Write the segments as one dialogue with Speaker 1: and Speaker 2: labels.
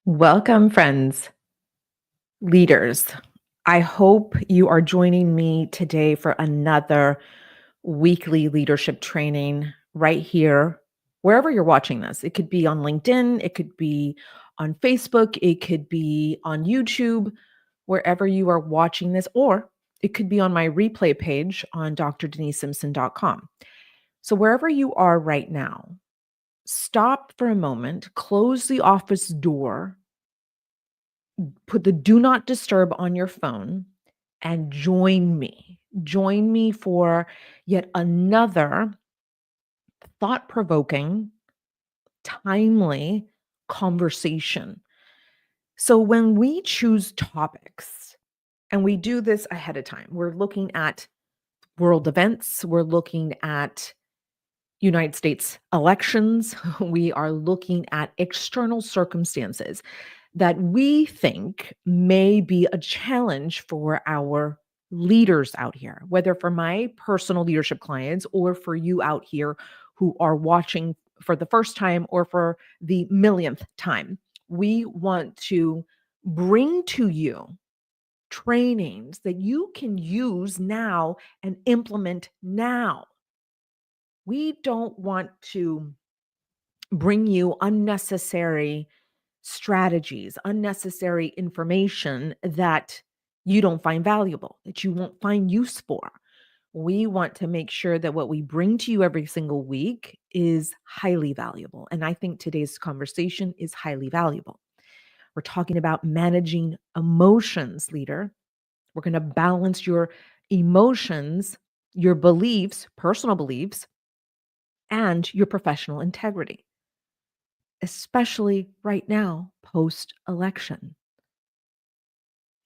Speaker 1: Welcome, friends, leaders. I hope you are joining me today for another weekly leadership training right here, wherever you're watching this. It could be on LinkedIn, it could be on Facebook, it could be on YouTube, wherever you are watching this, or it could be on my replay page on drdenisesimpson.com. So, wherever you are right now, stop for a moment, close the office door, put the do not disturb on your phone and join me. Join me for yet another thought provoking, timely conversation. So, when we choose topics, and we do this ahead of time, we're looking at world events, we're looking at United States elections, we are looking at external circumstances that we think may be a challenge for our leaders out here, whether for my personal leadership clients or for you out here who are watching for the first time or for the millionth time. We want to bring to you trainings that you can use now and implement now. We don't want to bring you unnecessary strategies, unnecessary information that you don't find valuable, that you won't find use for. We want to make sure that what we bring to you every single week is highly valuable. And I think today's conversation is highly valuable. We're talking about managing emotions, leader. We're going to balance your emotions, your beliefs, personal beliefs, and your professional integrity, especially right now, post election.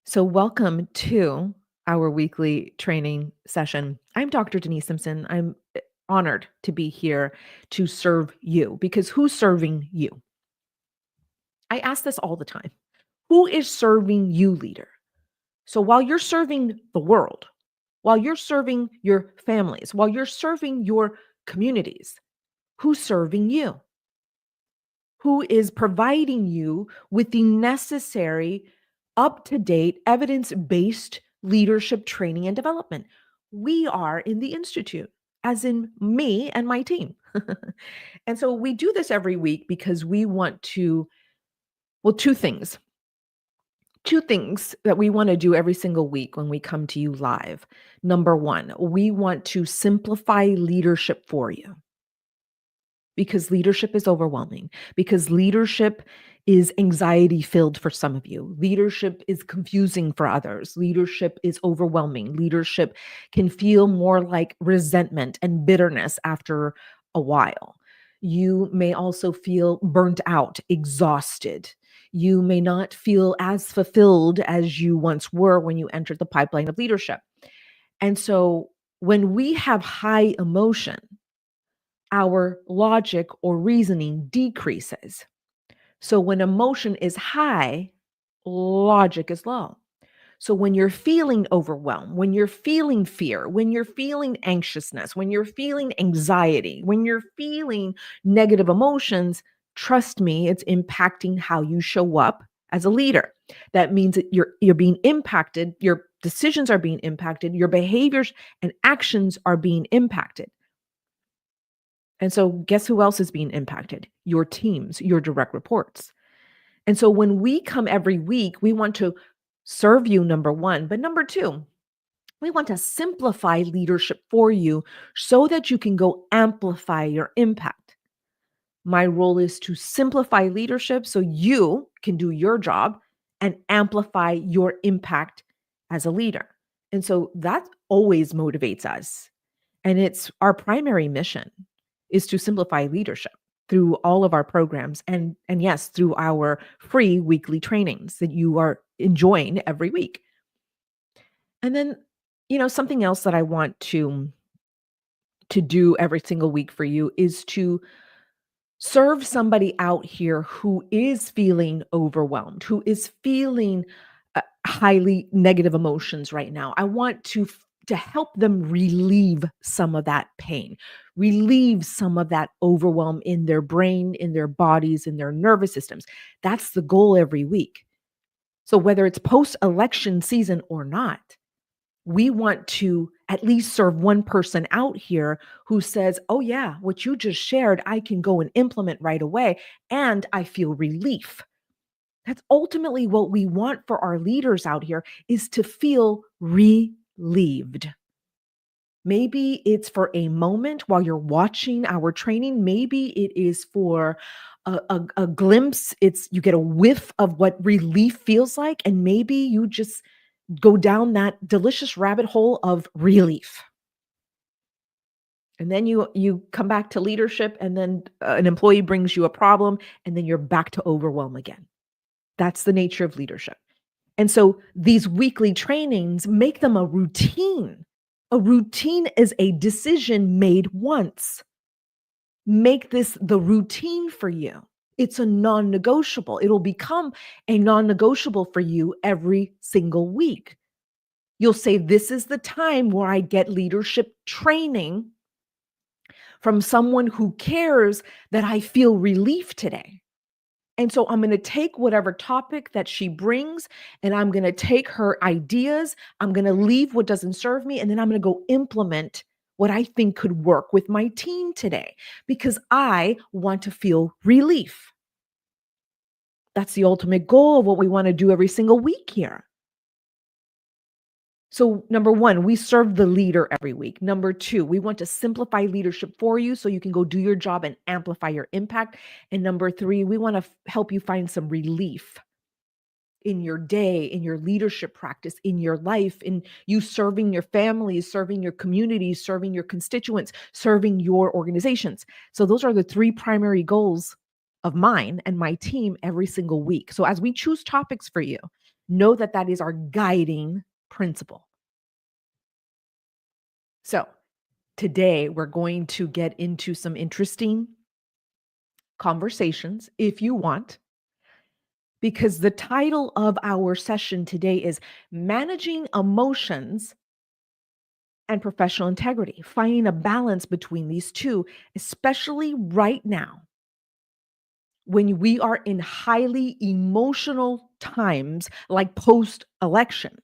Speaker 1: So, welcome to our weekly training session. I'm Dr. Denise Simpson. I'm honored to be here to serve you because who's serving you? I ask this all the time. Who is serving you, leader? So, while you're serving the world, while you're serving your families, while you're serving your communities, who's serving you? Who is providing you with the necessary, up to date, evidence based leadership training and development? We are in the Institute, as in me and my team. And so we do this every week because we want to, well, two things. Two things that we want to do every single week when we come to you live. Number one, we want to simplify leadership for you, because leadership is overwhelming, because leadership is anxiety filled for some of you. Leadership is confusing for others. Leadership is overwhelming. Leadership can feel more like resentment and bitterness after a while. You may also feel burnt out, exhausted. You may not feel as fulfilled as you once were when you entered the pipeline of leadership. And so when we have high emotion, our logic or reasoning decreases. So when emotion is high, logic is low. So when you're feeling overwhelmed, when you're feeling fear, when you're feeling anxiousness, when you're feeling anxiety, when you're feeling negative emotions, trust me, it's impacting how you show up as a leader. That means that you're being impacted, your decisions are being impacted, your behaviors and actions are being impacted. And so, guess who else is being impacted? Your teams, your direct reports. And so, when we come every week, we want to serve you, number one. But number two, we want to simplify leadership for you so that you can go amplify your impact. My role is to simplify leadership so you can do your job and amplify your impact as a leader. And so that always motivates us. And it's our primary mission is to simplify leadership through all of our programs and yes, through our free weekly trainings that you are enjoying every week. And then, something else that I want to do every single week for you is to serve somebody out here who is feeling overwhelmed, who is feeling highly negative emotions right now. I want to help them relieve some of that pain, relieve some of that overwhelm in their brain, in their bodies, in their nervous systems. That's the goal every week. So whether it's post-election season or not, we want to at least serve one person out here who says, oh, yeah, what you just shared, I can go and implement right away. And I feel relief. That's ultimately what we want for our leaders out here, is to feel relieved. Maybe it's for a moment while you're watching our training. Maybe it is for a glimpse. You get a whiff of what relief feels like. And maybe you just go down that delicious rabbit hole of relief. And then you come back to leadership, and then an employee brings you a problem, and then you're back to overwhelm again. That's the nature of leadership. And so these weekly trainings, make them a routine. A routine is a decision made once. Make this the routine for you. It's a non-negotiable. It'll become a non-negotiable for you every single week. You'll say, this is the time where I get leadership training from someone who cares that I feel relief today. And so I'm going to take whatever topic that she brings, and I'm going to take her ideas. I'm going to leave what doesn't serve me, and then I'm going to go implement what I think could work with my team today, because I want to feel relief. That's the ultimate goal of what we want to do every single week here. So number one, we serve the leader every week. Number two, we want to simplify leadership for you so you can go do your job and amplify your impact. And number three, we want to help you find some relief in your day, in your leadership practice, in your life, in you serving your families, serving your communities, serving your constituents, serving your organizations. So those are the three primary goals of mine and my team every single week. So as we choose topics for you, know that that is our guiding principle. So today we're going to get into some interesting conversations, if you want, because the title of our session today is Managing Emotions and Professional Integrity, finding a balance between these two, especially right now when we are in highly emotional times like post-election.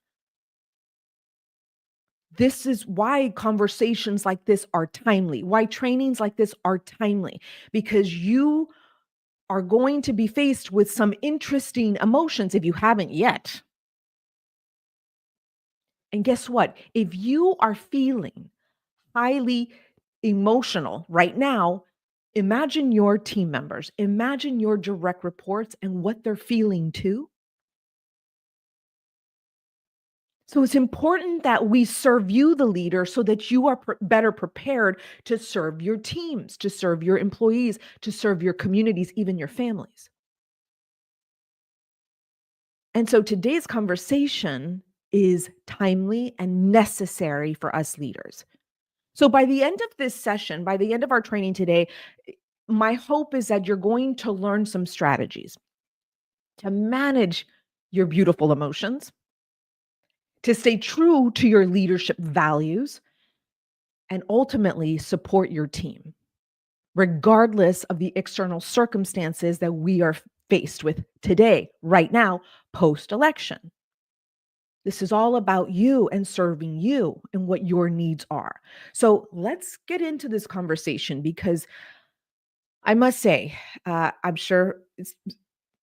Speaker 1: This is why conversations like this are timely, why trainings like this are timely, because you are going to be faced with some interesting emotions if you haven't yet. And guess what? If you are feeling highly emotional right now, imagine your team members, imagine your direct reports and what they're feeling too. So it's important that we serve you, the leader, so that you are better prepared to serve your teams, to serve your employees, to serve your communities, even your families. And so today's conversation is timely and necessary for us leaders. So by the end of this session, by the end of our training today, my hope is that you're going to learn some strategies to manage your beautiful emotions, to stay true to your leadership values, and ultimately support your team, regardless of the external circumstances that we are faced with today, right now, post-election. This is all about you and serving you and what your needs are. So let's get into this conversation, because I must say, I'm sure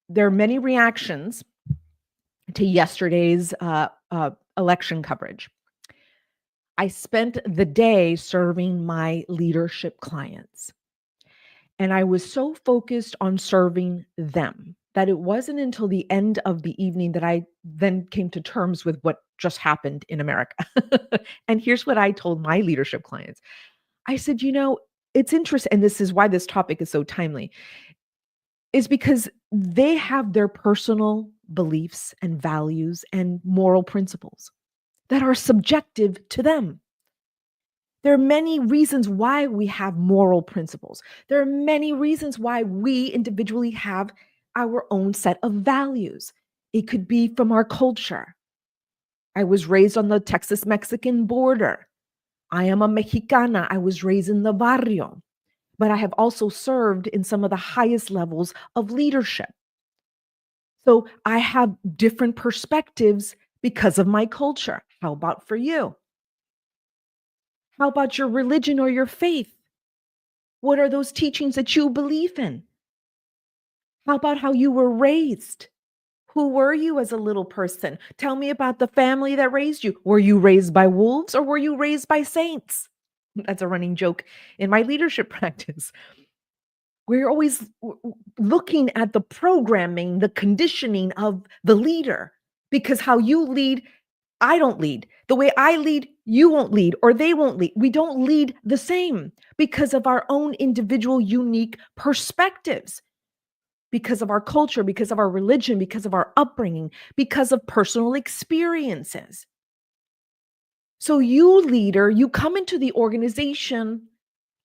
Speaker 1: there are many reactions to yesterday's election coverage. I spent the day serving my leadership clients, and I was so focused on serving them that it wasn't until the end of the evening that I then came to terms with what just happened in America. And here's what I told my leadership clients. I said, it's interesting, and this is why this topic is so timely, is because they have their personal beliefs and values and moral principles that are subjective to them. There are many reasons why we have moral principles. There are many reasons why we individually have our own set of values. It could be from our culture. I was raised on the Texas-Mexican border. I am a Mexicana. I was raised in the barrio, but I have also served in some of the highest levels of leadership. So I have different perspectives because of my culture. How about for you? How about your religion or your faith? What are those teachings that you believe in? How about how you were raised? Who were you as a little person? Tell me about the family that raised you. Were you raised by wolves or were you raised by saints? That's a running joke in my leadership practice. We're always looking at the programming, the conditioning of the leader, because how you lead, I don't lead. The way I lead, you won't lead, or they won't lead. We don't lead the same because of our own individual, unique perspectives, because of our culture, because of our religion, because of our upbringing, because of personal experiences. So, you, leader, you come into the organization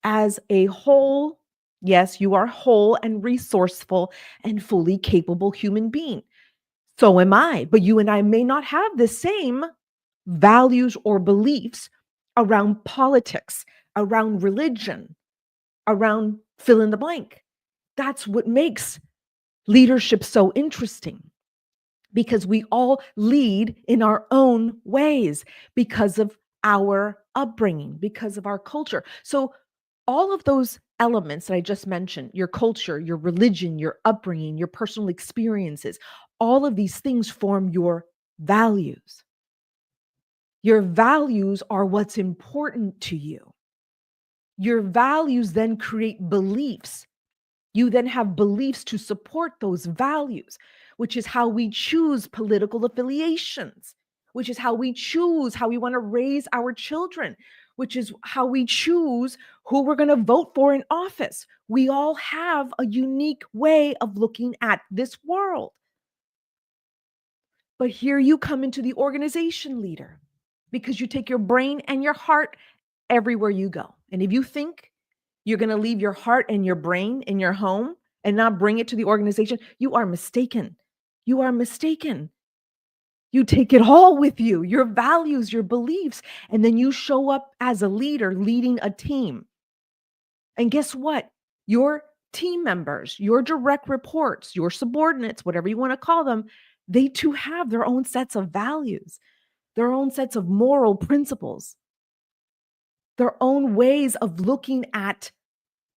Speaker 1: as a whole. Yes, you are whole and resourceful and fully capable human being. So am I, but you and I may not have the same values or beliefs around politics, around religion, around fill in the blank. That's what makes leadership so interesting, because we all lead in our own ways because of our upbringing, because of our culture. So all of those elements that I just mentioned, your culture, your religion, your upbringing, your personal experiences, all of these things form your values. Your values are what's important to you. Your values then create beliefs. You then have beliefs to support those values, which is how we choose political affiliations, which is how we choose how we want to raise our children, which is how we choose who we're going to vote for in office. We all have a unique way of looking at this world. But here you come into the organization, leader, because you take your brain and your heart everywhere you go. And if you think you're going to leave your heart and your brain in your home and not bring it to the organization, you are mistaken. You are mistaken. You take it all with you, your values, your beliefs, and then you show up as a leader leading a team. And guess what? Your team members, your direct reports, your subordinates, whatever you want to call them, they too have their own sets of values, their own sets of moral principles, their own ways of looking at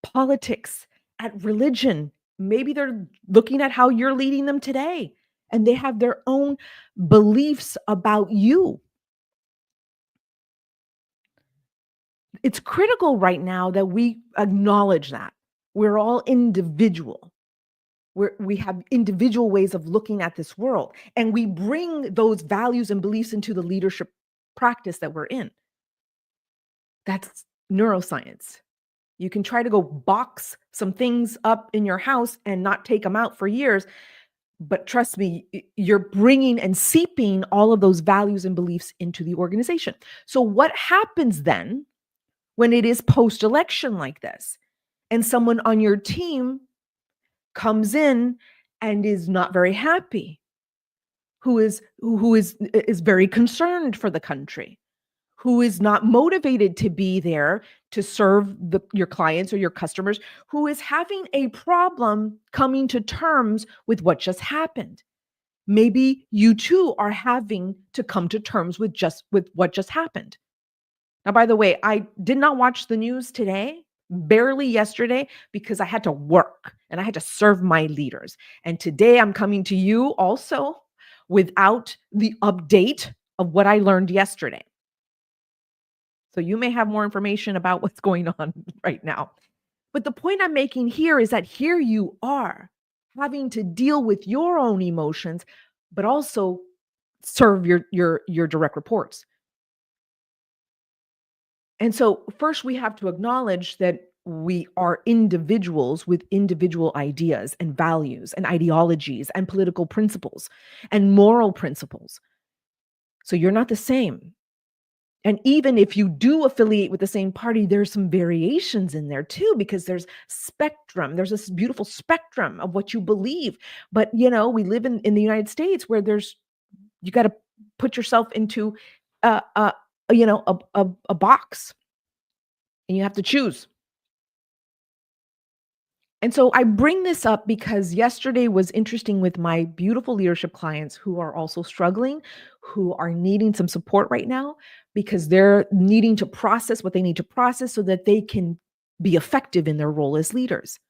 Speaker 1: politics, at religion. Maybe they're looking at how you're leading them today, and they have their own beliefs about you. It's critical right now that we acknowledge that we're all individual. We have individual ways of looking at this world, and we bring those values and beliefs into the leadership practice that we're in. That's neuroscience. You can try to go box some things up in your house and not take them out for years. But trust me, you're bringing and seeping all of those values and beliefs into the organization. So, what happens then when it is post election like this and someone on your team comes in and is not very happy, who is very concerned for the country, who is not motivated to be there to serve your clients or your customers, who is having a problem coming to terms with what just happened. Maybe you too are having to come to terms with what just happened. Now, by the way, I did not watch the news today, barely yesterday, because I had to work and I had to serve my leaders. And today I'm coming to you also without the update of what I learned yesterday. So you may have more information about what's going on right now. But the point I'm making here is that here you are having to deal with your own emotions, but also serve your direct reports. And so first we have to acknowledge that we are individuals with individual ideas and values and ideologies and political principles and moral principles. So you're not the same. And even if you do affiliate with the same party, there's some variations in there too, because there's spectrum. There's this beautiful spectrum of what you believe. But, we live in the United States where you got to put yourself into a, a a box, and you have to choose. And so I bring this up because yesterday was interesting with my beautiful leadership clients who are also struggling, who are needing some support right now because they're needing to process what they need to process so that they can be effective in their role as leaders.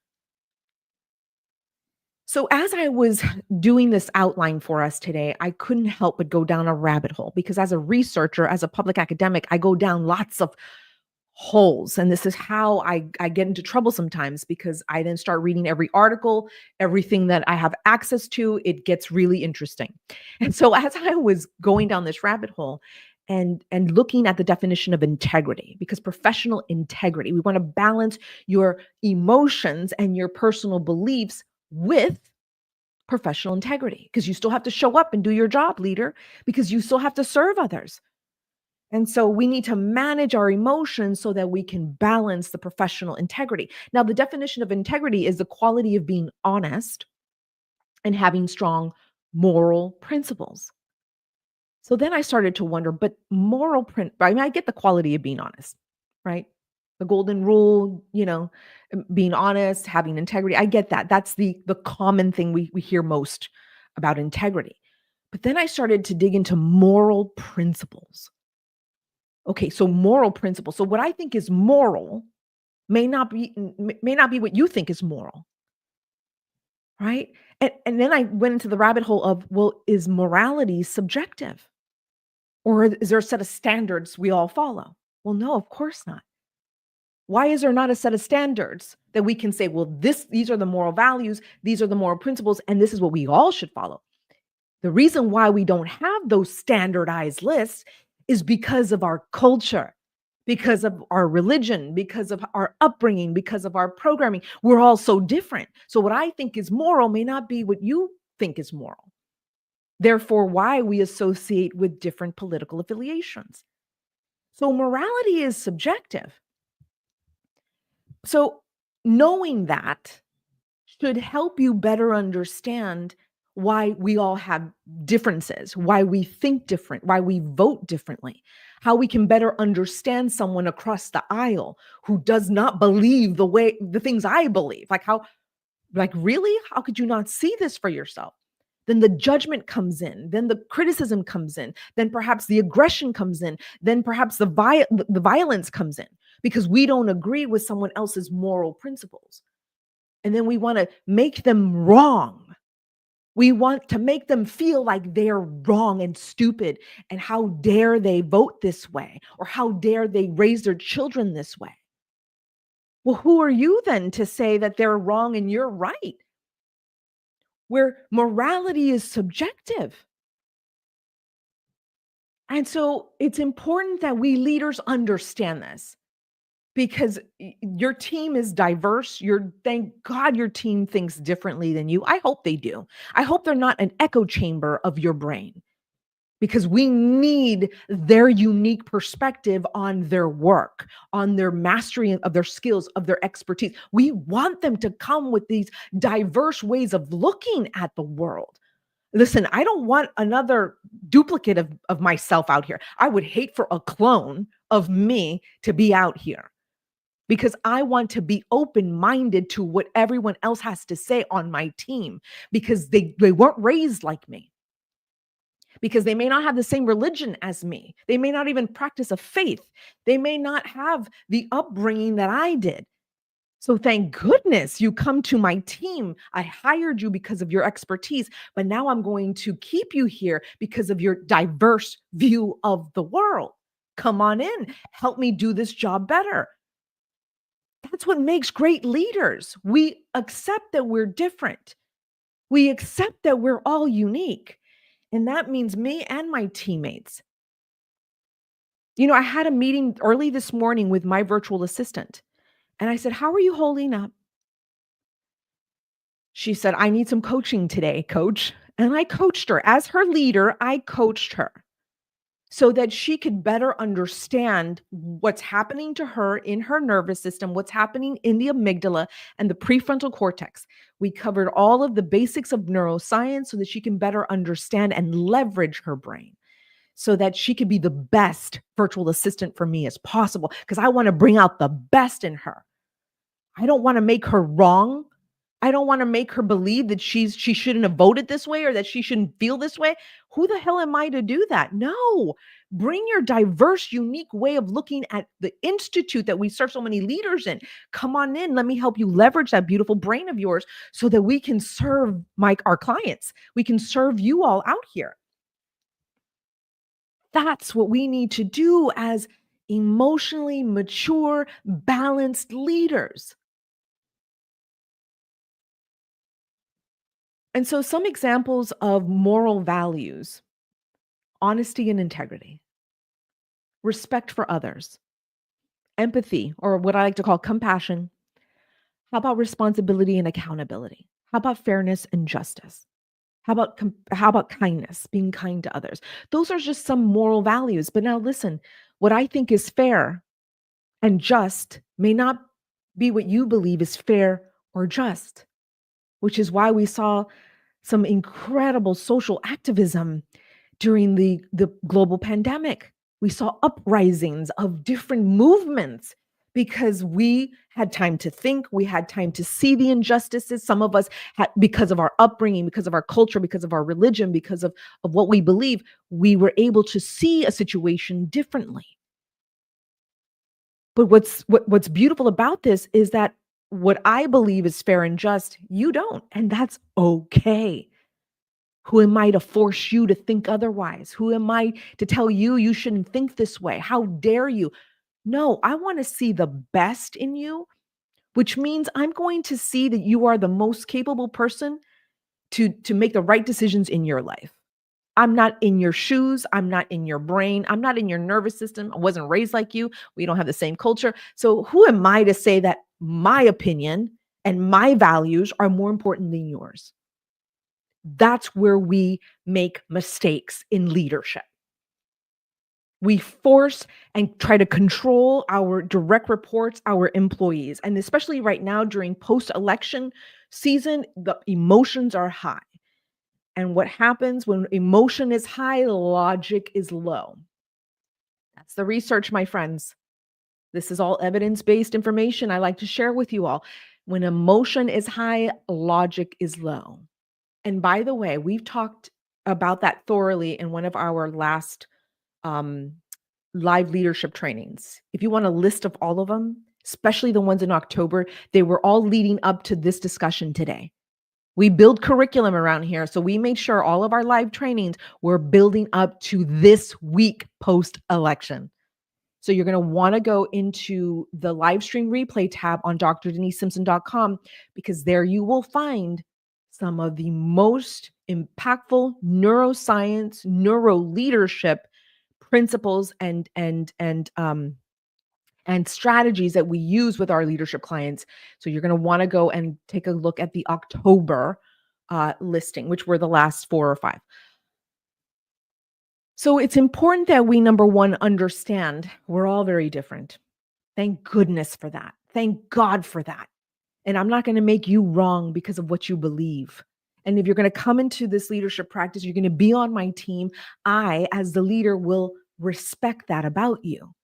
Speaker 1: So, as I was doing this outline for us today, I couldn't help but go down a rabbit hole because, as a researcher, as a public academic, I go down lots of holes. And this is how I get into trouble sometimes because I then start reading every article, everything that I have access to. It gets really interesting. And so, as I was going down this rabbit hole, and looking at the definition of integrity, because professional integrity, we want to balance your emotions and your personal beliefs with professional integrity, because you still have to show up and do your job, leader, because you still have to serve others. And so we need to manage our emotions so that we can balance the professional integrity. Now, the definition of integrity is the quality of being honest and having strong moral principles. So then I started to wonder, but I mean, I get the quality of being honest, right? The golden rule, being honest, having integrity. I get that. That's the common thing we hear most about integrity. But then I started to dig into moral principles. Okay, so moral principles. So what I think is moral may not be what you think is moral, right? And then I went into the rabbit hole of, well, is morality subjective? Or is there a set of standards we all follow? Well, no, of course not. Why is there not a set of standards that we can say, well, these are the moral values, these are the moral principles, and this is what we all should follow? The reason why we don't have those standardized lists is because of our culture, because of our religion, because of our upbringing, because of our programming. We're all so different. So what I think is moral may not be what you think is moral. Therefore, why we associate with different political affiliations. So morality is subjective. So knowing that should help you better understand why we all have differences, why we think different, why we vote differently, how we can better understand someone across the aisle who does not believe the things I believe. Really? How could you not see this for yourself? Then the judgment comes in, then the criticism comes in, then perhaps the aggression comes in, then perhaps the violence comes in because we don't agree with someone else's moral principles. And then we want to make them wrong. We want to make them feel like they're wrong and stupid. And how dare they vote this way? Or how dare they raise their children this way? Well, who are you then to say that they're wrong and you're right? Where morality is subjective. And so it's important that we leaders understand this. Because your team is diverse. Thank God your team thinks differently than you. I hope they do. I hope they're not an echo chamber of your brain because we need their unique perspective on their work, on their mastery of their skills, of their expertise. We want them to come with these diverse ways of looking at the world. Listen, I don't want another duplicate of myself out here. I would hate for a clone of me to be out here, because I want to be open-minded to what everyone else has to say on my team, because they weren't raised like me, because they may not have the same religion as me. They may not even practice a faith. They may not have the upbringing that I did. So thank goodness you come to my team. I hired you because of your expertise, but now I'm going to keep you here because of your diverse view of the world. Come on in. Help me do this job better. That's what makes great leaders. We accept that we're different. We accept that we're all unique. And that means me and my teammates. I had a meeting early this morning with my virtual assistant. And I said, "How are you holding up?" She said, "I need some coaching today, coach." And I coached her. As her leader, I coached her so that she could better understand what's happening to her in her nervous system, what's happening in the amygdala and the prefrontal cortex. We covered all of the basics of neuroscience so that she can better understand and leverage her brain. so that she could be the best virtual assistant for me as possible because I want to bring out the best in her. I don't want to make her wrong. I don't want to make her believe that she shouldn't have voted this way or that she shouldn't feel this way. Who the hell am I to do that? No. Bring your diverse, unique way of looking at the institute that we serve so many leaders in. Come on in. Let me help you leverage that beautiful brain of yours so that we can serve our clients. We can serve you all out here. That's what we need to do as emotionally mature, balanced leaders. And so, some examples of moral values: honesty and integrity, respect for others, empathy, or what I like to call compassion. How about responsibility and accountability? How about fairness and justice? How about kindness, being kind to others? Those are just some moral values. But now listen, what I think is fair and just may not be what you believe is fair or just, which is why we saw some incredible social activism during the global pandemic. We saw uprisings of different movements because we had time to think, we had time to see the injustices. Some of us had, because of our upbringing, because of our culture, because of our religion, because of what we believe, we were able to see a situation differently. But what's beautiful about this is that what I believe is fair and just, you don't, and that's okay. Who am I to force you to think otherwise? Who am I to tell you you shouldn't think this way? How dare you? No, I want to see the best in you, which means I'm going to see that you are the most capable person to make the right decisions in your life. I'm not in your shoes. I'm not in your brain. I'm not in your nervous system. I wasn't raised like you. We don't have the same culture. So who am I to say that my opinion and my values are more important than yours? That's where we make mistakes in leadership. We force and try to control our direct reports, our employees. And especially right now during post-election season, the emotions are high. And what happens when emotion is high, logic is low. That's the research, my friends. This is all evidence-based information I like to share with you all. When emotion is high, logic is low. And by the way, we've talked about that thoroughly in one of our last um, live leadership trainings. If you want a list of all of them, especially the ones in October, they were all leading up to this discussion today. We build curriculum around here. So we made sure all of our live trainings were building up to this week post-election. So you're going to want to go into the live stream replay tab on drdenisesimpson.com because there you will find some of the most impactful neuroscience, neuro leadership principles and strategies that we use with our leadership clients. So you're going to want to go and take a look at the October listing, which were the last 4 or 5. So it's important that we, number one, understand we're all very different. Thank goodness for that. Thank God for that. And I'm not going to make you wrong because of what you believe. And if you're going to come into this leadership practice, you're going to be on my team. I, as the leader, will respect that about you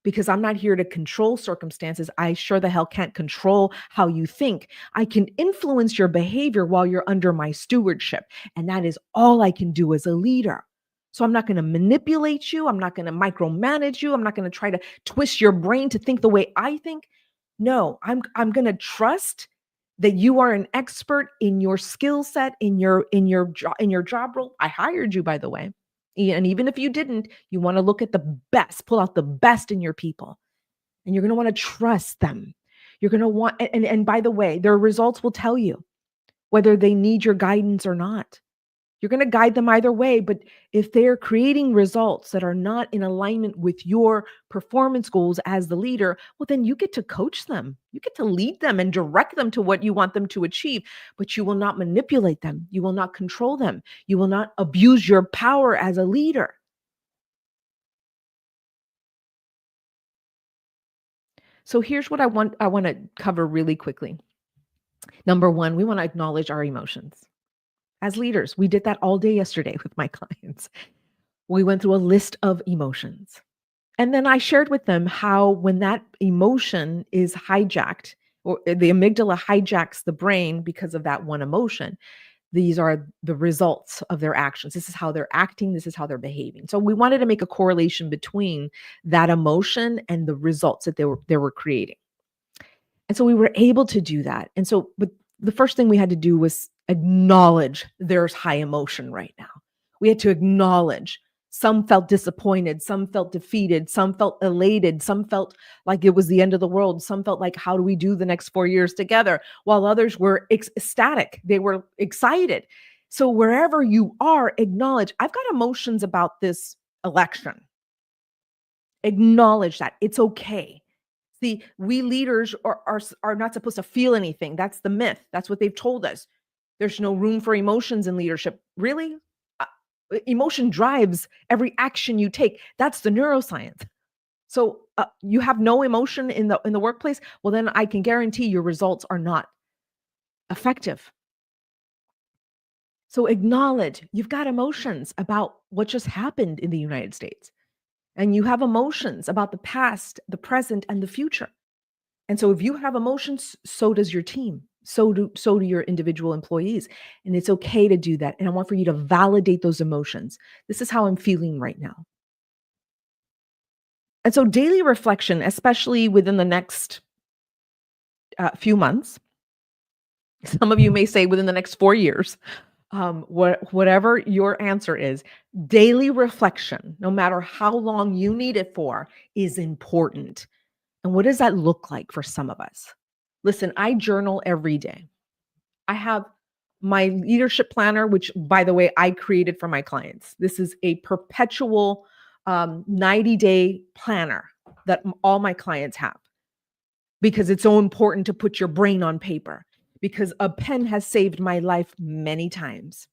Speaker 1: because I'm not here to control circumstances. I sure the hell can't control how you think. I can influence your behavior while you're under my stewardship. And that is all I can do as a leader. So I'm not going to manipulate you. I'm not going to micromanage you. I'm not going to try to twist your brain to think the way I think. No, I'm going to trust that you are an expert in your skill set, in your job role. I hired you, by the way. And even if you didn't, you want to look at the best, pull out the best in your people. And you're going to want to trust them. You're going to want, and by the way, their results will tell you whether they need your guidance or not. You're going to guide them either way, but if they're creating results that are not in alignment with your performance goals as the leader, well, then you get to coach them. You get to lead them and direct them to what you want them to achieve, but you will not manipulate them. You will not control them. You will not abuse your power as a leader. So here's what I want to cover really quickly. Number one, we want to acknowledge our emotions. As leaders, we did that all day yesterday with my clients. We went through a list of emotions. And then I shared with them how when that emotion is hijacked, or the amygdala hijacks the brain because of that one emotion, these are the results of their actions. This is how they're acting. This is how they're behaving. So we wanted to make a correlation between that emotion and the results that they were creating. And so we were able to do that. And so, but the first thing we had to do was acknowledge there's high emotion right now. We had to acknowledge some felt disappointed, some felt defeated, some felt elated, some felt like it was the end of the world, some felt like, how do we do the next 4 years together? While others were ecstatic, they were excited. So wherever you are, acknowledge, I've got emotions about this election. Acknowledge that. It's okay. See, we leaders are not supposed to feel anything. That's the myth. That's what they've told us. There's no room for emotions in leadership. Really? Emotion drives every action you take. That's the neuroscience. So you have no emotion in the workplace. Well, then I can guarantee your results are not effective. So acknowledge you've got emotions about what just happened in the United States, and you have emotions about the past, the present, and the future. And so if you have emotions, so does your team. So do your individual employees. And it's okay to do that. And I want for you to validate those emotions. This is how I'm feeling right now. And so daily reflection, especially within the next few months, some of you may say within the next 4 years, whatever your answer is, daily reflection, no matter how long you need it for, is important. And what does that look like for some of us? Listen, I journal every day. I have my leadership planner, which, by the way, I created for my clients. This is a perpetual 90-day planner that all my clients have, because it's so important to put your brain on paper, because a pen has saved my life many times.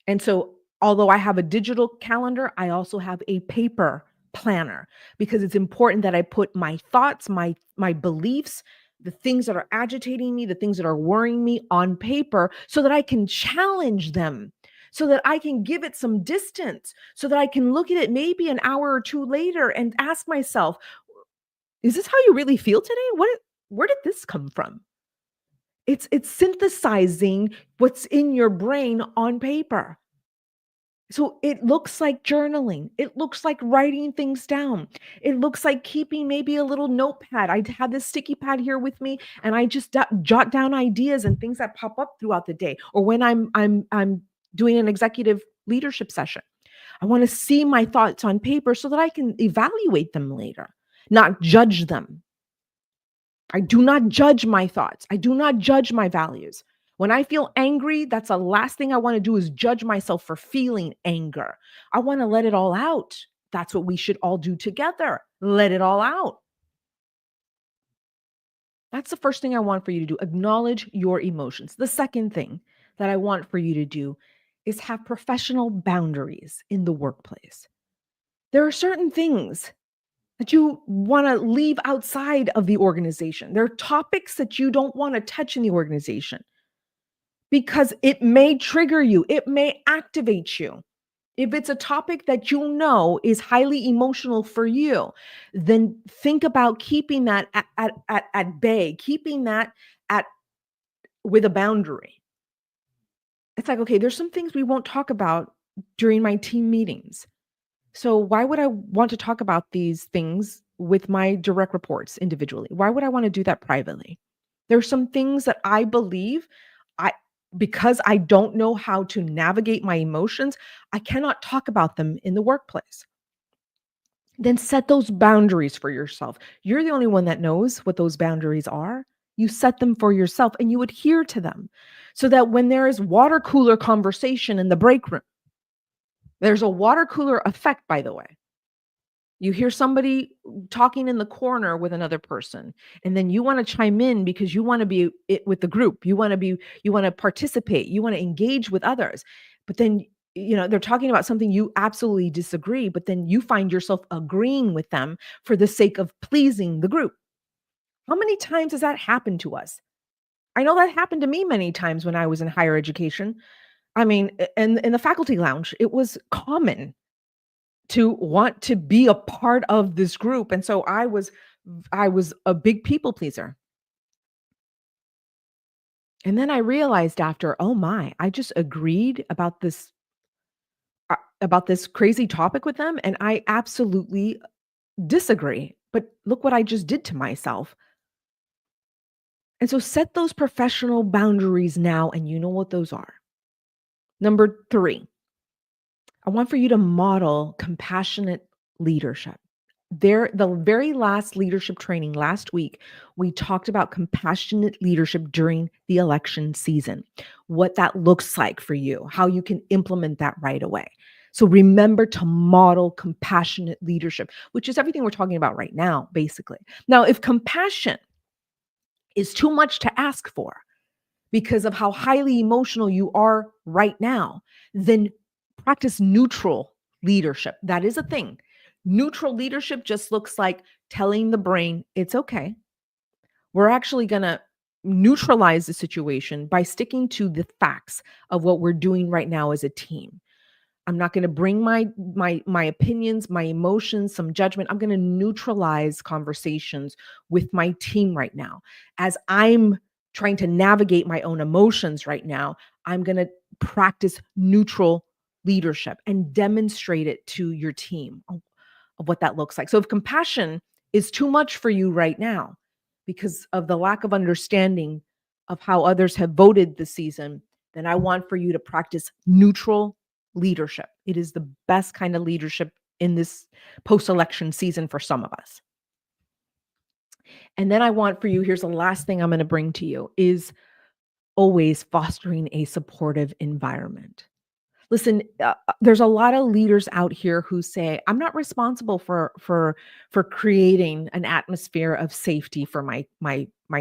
Speaker 1: And so, although I have a digital calendar, I also have a paper planner, because it's important that I put my thoughts, my beliefs, the things that are agitating me, the things that are worrying me on paper, so that I can challenge them, so that I can give it some distance, so that I can look at it maybe an hour or two later and ask myself, is this how you really feel today? Where did this come from? It's synthesizing what's in your brain on paper. So it looks like journaling. It looks like writing things down. It looks like keeping maybe a little notepad. I have this sticky pad here with me, and I just jot down ideas and things that pop up throughout the day, or when I'm doing an executive leadership session. I want to see my thoughts on paper so that I can evaluate them later, not judge them. I do not judge my thoughts. I do not judge my values. When I feel angry, that's the last thing I want to do is judge myself for feeling anger. I want to let it all out. That's what we should all do together. Let it all out. That's the first thing I want for you to do. Acknowledge your emotions. The second thing that I want for you to do is have professional boundaries in the workplace. There are certain things that you want to leave outside of the organization. There are topics that you don't want to touch in the organization, because it may trigger you, it may activate you. If it's a topic that you know is highly emotional for you, then think about keeping that at bay, keeping that at with a boundary. It's like, okay, there's some things we won't talk about during my team meetings. So why would I want to talk about these things with my direct reports individually? Why would I want to do that privately? There's some things that I believe I because I don't know how to navigate my emotions, I cannot talk about them in the workplace. Then set those boundaries for yourself. You're the only one that knows what those boundaries are. You set them for yourself and you adhere to them, so that when there is water cooler conversation in the break room, there's a water cooler effect, by the way. You hear somebody talking in the corner with another person, and then you want to chime in because you want to be it with the group. You want to participate, you want to engage with others. But then, they're talking about something you absolutely disagree, but then you find yourself agreeing with them for the sake of pleasing the group. How many times has that happened to us? I know that happened to me many times when I was in higher education. I mean, in the faculty lounge, it was common to want to be a part of this group, and so I was a big people pleaser. And then I realized after, "Oh my, I just agreed about this crazy topic with them, and I absolutely disagree. But look what I just did to myself." And so set those professional boundaries now, and you know what those are. Number 3, I want for you to model compassionate leadership. The very last leadership training last week, we talked about compassionate leadership during the election season, what that looks like for you, how you can implement that right away. So remember to model compassionate leadership, which is everything we're talking about right now, basically. Now, if compassion is too much to ask for, because of how highly emotional you are right now, then practice neutral leadership. That is a thing. Neutral leadership just looks like telling the brain, it's okay. We're actually going to neutralize the situation by sticking to the facts of what we're doing right now as a team. I'm not going to bring my opinions, my emotions, some judgment. I'm going to neutralize conversations with my team right now. As I'm trying to navigate my own emotions right now, I'm going to practice neutral leadership and demonstrate it to your team of what that looks like. So if compassion is too much for you right now because of the lack of understanding of how others have voted this season, then I want for you to practice neutral leadership. It is the best kind of leadership in this post-election season for some of us. And then I want for you, here's the last thing I'm going to bring to you, is always fostering a supportive environment. Listen, there's a lot of leaders out here who say, "I'm not responsible for creating an atmosphere of safety for my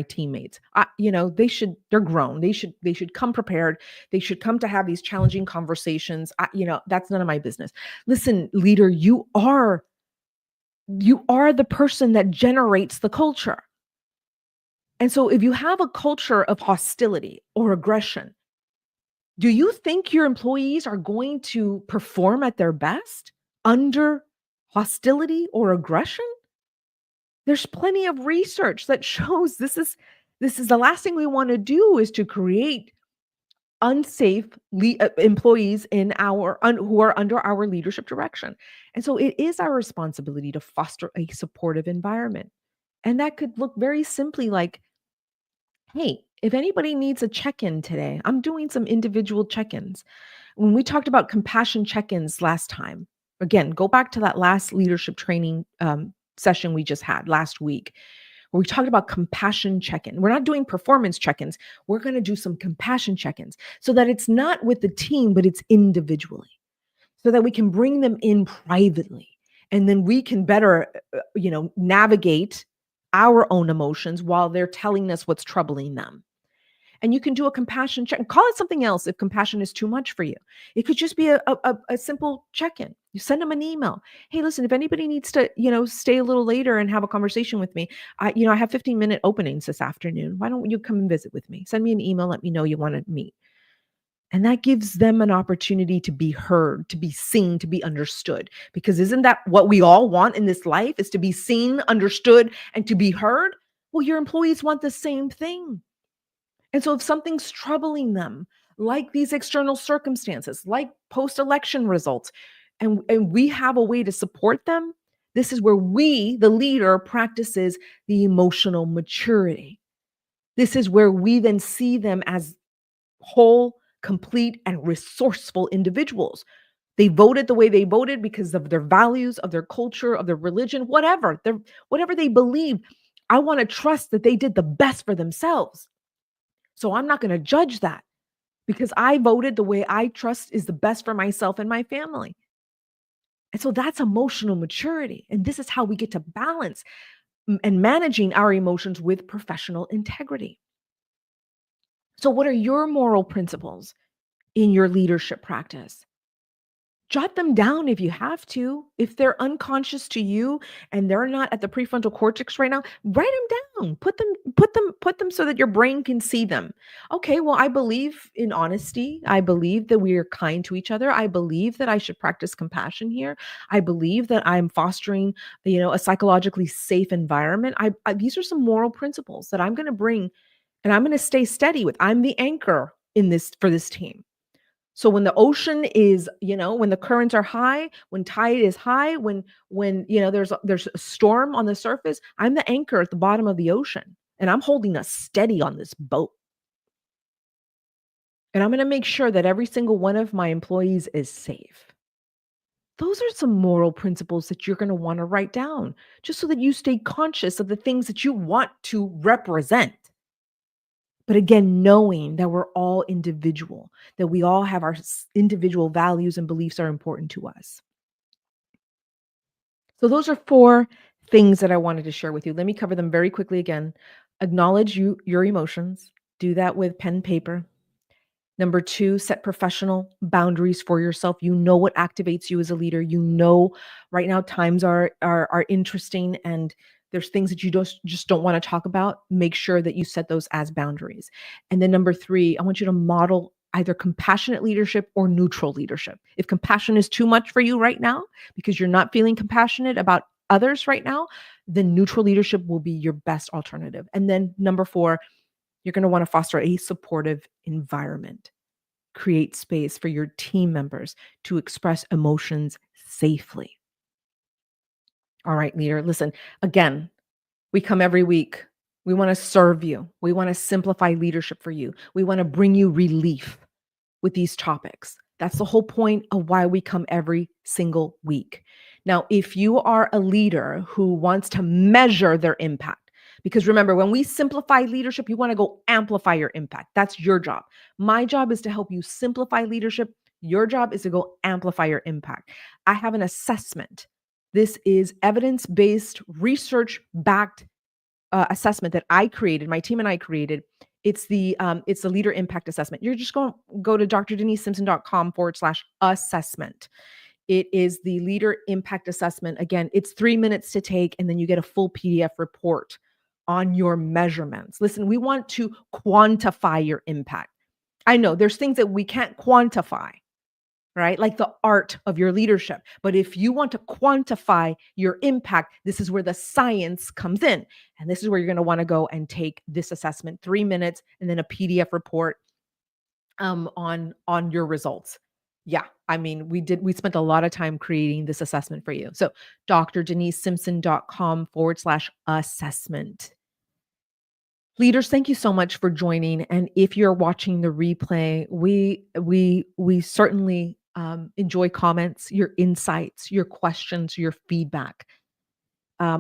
Speaker 1: teammates. They're grown. They should come prepared. They should come to have these challenging conversations. That's none of my business." Listen, leader, you are the person that generates the culture. And so if you have a culture of hostility or aggression, do you think your employees are going to perform at their best under hostility or aggression? There's plenty of research that shows this is the last thing we want to do, is to create unsafe employees who are under our leadership direction. And so it is our responsibility to foster a supportive environment. And that could look very simply like, "Hey, if anybody needs a check-in today, I'm doing some individual check-ins." When we talked about compassion check-ins last time, again, go back to that last leadership training session we just had last week, where we talked about compassion check-in. We're not doing performance check-ins. We're going to do some compassion check-ins so that it's not with the team, but it's individually, so that we can bring them in privately, and then we can better, navigate our own emotions while they're telling us what's troubling them. And you can do a compassion check. Call it something else if compassion is too much for you. It could just be a simple check-in. You send them an email. "Hey, listen, if anybody needs to, stay a little later and have a conversation with me, I have 15-minute openings this afternoon. Why don't you come and visit with me? Send me an email. Let me know you want to meet." And that gives them an opportunity to be heard, to be seen, to be understood. Because isn't that what we all want in this life, is to be seen, understood, and to be heard? Well, your employees want the same thing. And so if something's troubling them, like these external circumstances, like post-election results, and we have a way to support them, this is where we, the leader, practices the emotional maturity. This is where we then see them as whole, complete, and resourceful individuals. They voted the way they voted because of their values, of their culture, of their religion, whatever they believe. I want to trust that they did the best for themselves. So I'm not going to judge that, because I voted the way I trust is the best for myself and my family. And so that's emotional maturity. And this is how we get to balance and managing our emotions with professional integrity. So, what are your moral principles in your leadership practice? Jot them down if you have to. If they're unconscious to you and they're not at the prefrontal cortex right now, write them down. Put them so that your brain can see them. Okay, well, I believe in honesty. I believe that we are kind to each other. I believe that I should practice compassion here. I believe that I'm fostering, a psychologically safe environment. These are some moral principles that I'm going to bring and I'm going to stay steady with. I'm the anchor in this for this team. So when the ocean is, when the currents are high, when tide is high, when there's a storm on the surface, I'm the anchor at the bottom of the ocean and I'm holding us steady on this boat. And I'm going to make sure that every single one of my employees is safe. Those are some moral principles that you're going to want to write down just so that you stay conscious of the things that you want to represent. But again, knowing that we're all individual, that we all have our individual values and beliefs are important to us. So those are 4 things that I wanted to share with you. Let me cover them very quickly again. Acknowledge your emotions. Do that with pen and paper. Number 2, set professional boundaries for yourself. You know what activates you as a leader. You know right now times are interesting and there's things that you just don't want to talk about. Make sure that you set those as boundaries. And then number 3, I want you to model either compassionate leadership or neutral leadership. If compassion is too much for you right now because you're not feeling compassionate about others right now, then neutral leadership will be your best alternative. And then number 4, you're going to want to foster a supportive environment. Create space for your team members to express emotions safely. All right, leader, listen, again, we come every week. We want to serve you. We want to simplify leadership for you. We want to bring you relief with these topics. That's the whole point of why we come every single week. Now, if you are a leader who wants to measure their impact, because remember, when we simplify leadership, you want to go amplify your impact. That's your job. My job is to help you simplify leadership. Your job is to go amplify your impact. I have an assessment. This is evidence-based, research-backed assessment that I created, my team and I created. It's the leader impact assessment. You're just going to go to drdenisesimpson.com/assessment. It is the leader impact assessment. Again, it's 3 minutes to take, and then you get a full PDF report on your measurements. Listen, we want to quantify your impact. I know there's things that we can't quantify, right? Like the art of your leadership. But if you want to quantify your impact, this is where the science comes in. And this is where you're going to want to go and take this assessment, 3 minutes, and then a PDF report on your results. Yeah, I mean, we spent a lot of time creating this assessment for you. So drdenisesimpson.com/assessment. Leaders, thank you so much for joining. And if you're watching the replay, we certainly enjoy comments, your insights, your questions, your feedback.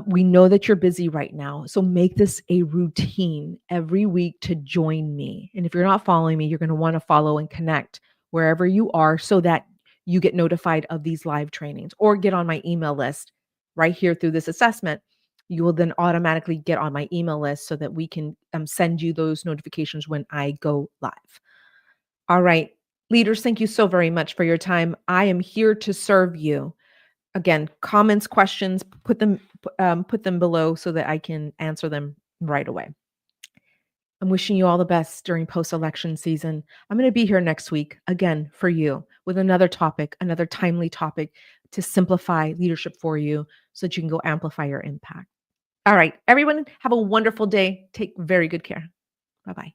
Speaker 1: We know that you're busy right now, so make this a routine every week to join me. And if you're not following me, you're going to want to follow and connect wherever you are so that you get notified of these live trainings or get on my email list right here through this assessment. You will then automatically get on my email list so that we can send you those notifications when I go live. All right, leaders, thank you so very much for your time. I am here to serve you. Again, comments, questions, put them below so that I can answer them right away. I'm wishing you all the best during post-election season. I'm going to be here next week again for you with another topic, another timely topic to simplify leadership for you so that you can go amplify your impact. All right, everyone, have a wonderful day. Take very good care. Bye-bye.